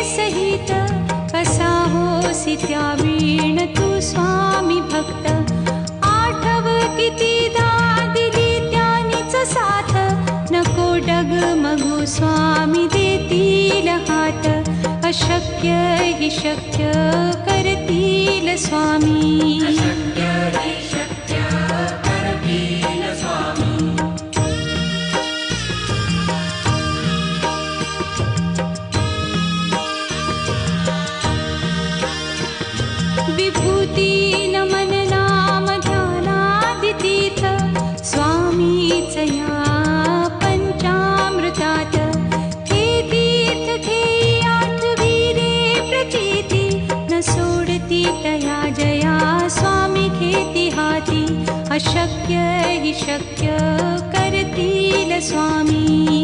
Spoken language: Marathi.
सहित कसा होसी त्यावीण तू स्वामी भक्त आठव कितीदा दिली त्यानीच साथ नको डगमगू स्वामी देतील हात अशक्य हि शक्य करतील स्वामी विभूती नमन नाम ध्यानादितीर्थ स्वामीच या पंचामृतात हे तीर्थ घेई आठवी रे प्रचिती न सोडती तया जया स्वामी घेती हाती अशक्य हि शक्य करतील स्वामी